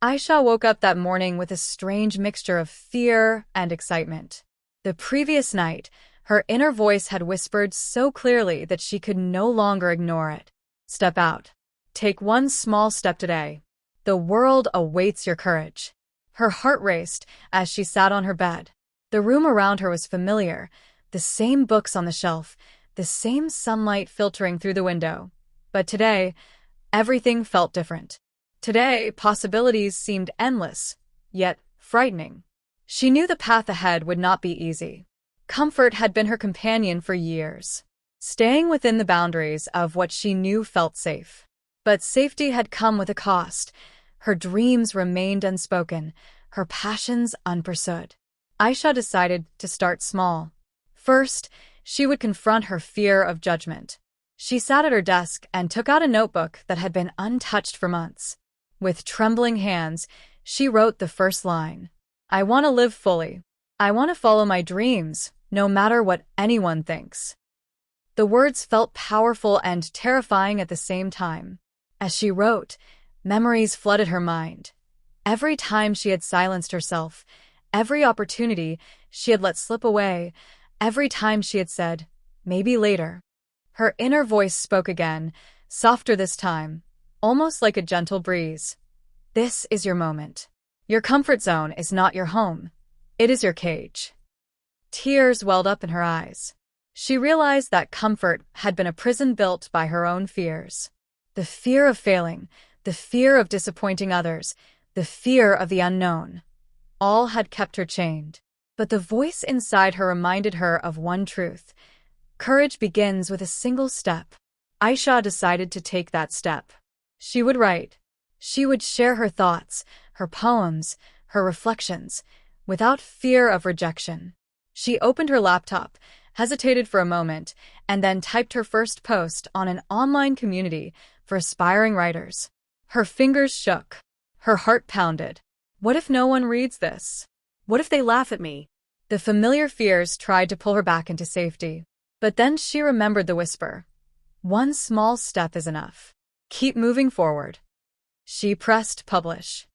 Aisha woke up that morning with a strange mixture of fear and excitement. The previous night, her inner voice had whispered so clearly that she could no longer ignore it. Step out. Take one small step today. The world awaits your courage. Her heart raced as she sat on her bed. The room around her was familiar, the same books on the shelf, the same sunlight filtering through the window. But today, everything felt different. Today, possibilities seemed endless, yet frightening. She knew the path ahead would not be easy. Comfort had been her companion for years, staying within the boundaries of what she knew felt safe. But safety had come with a cost. Her dreams remained unspoken, her passions unpursued. Aisha decided to start small. First, she would confront her fear of judgment. She sat at her desk and took out a notebook that had been untouched for months. With trembling hands, she wrote the first line. I want to live fully. I want to follow my dreams, no matter what anyone thinks. The words felt powerful and terrifying at the same time. As she wrote, memories flooded her mind. Every time she had silenced herself, every opportunity she had let slip away, every time she had said, maybe later. Her inner voice spoke again, softer this time, almost like a gentle breeze. This is your moment. Your comfort zone is not your home. It is your cage. Tears welled up in her eyes. She realized that comfort had been a prison built by her own fears. The fear of failing, the fear of disappointing others, the fear of the unknown. All had kept her chained. But the voice inside her reminded her of one truth. Courage begins with a single step. Aisha decided to take that step. She would write. She would share her thoughts, her poems, her reflections, without fear of rejection. She opened her laptop, hesitated for a moment, and then typed her first post on an online community for aspiring writers. Her fingers shook. Her heart pounded. What if no one reads this? What if they laugh at me? The familiar fears tried to pull her back into safety. But then she remembered the whisper. One small step is enough. Keep moving forward. She pressed publish.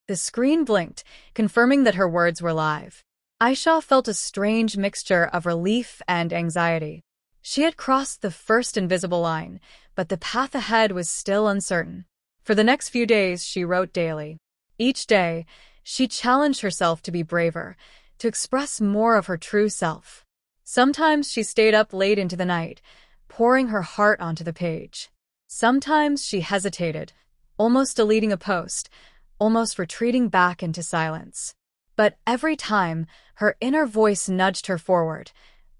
The screen blinked, confirming that her words were live. Aisha felt a strange mixture of relief and anxiety. She had crossed the first invisible line, but the path ahead was still uncertain. For the next few days, she wrote daily. Each day, she challenged herself to be braver, to express more of her true self. Sometimes she stayed up late into the night, pouring her heart onto the page. Sometimes she hesitated, almost deleting a post, almost retreating back into silence. But every time, her inner voice nudged her forward.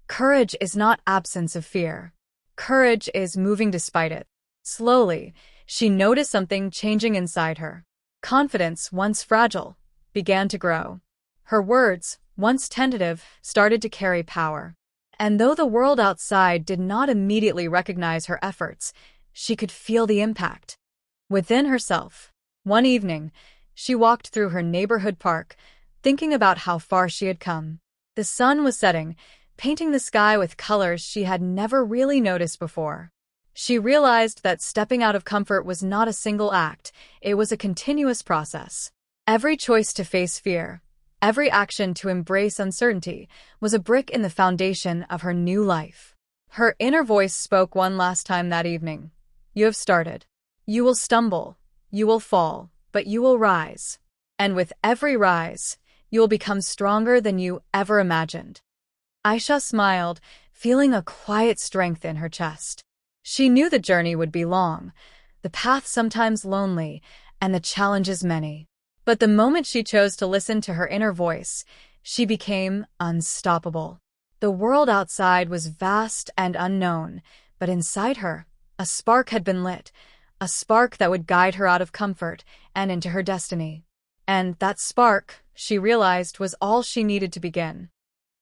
Courage is not absence of fear. Courage is moving despite it. Slowly, she noticed something changing inside her. Confidence, once fragile, began to grow. Her words, once tentative, started to carry power. And though the world outside did not immediately recognize her efforts, she could feel the impact. Within herself, one evening, she walked through her neighborhood park, thinking about how far she had come. The sun was setting, painting the sky with colors she had never really noticed before. She realized that stepping out of comfort was not a single act, it was a continuous process. Every choice to face fear, every action to embrace uncertainty, was a brick in the foundation of her new life. Her inner voice spoke one last time that evening. You have started. You will stumble, you will fall, but you will rise. And with every rise, you will become stronger than you ever imagined. Aisha smiled, feeling a quiet strength in her chest. She knew the journey would be long, the path sometimes lonely, and the challenges many. But the moment she chose to listen to her inner voice, she became unstoppable. The world outside was vast and unknown, but inside her, a spark had been lit, a spark that would guide her out of comfort and into her destiny. And that spark, she realized, was all she needed to begin.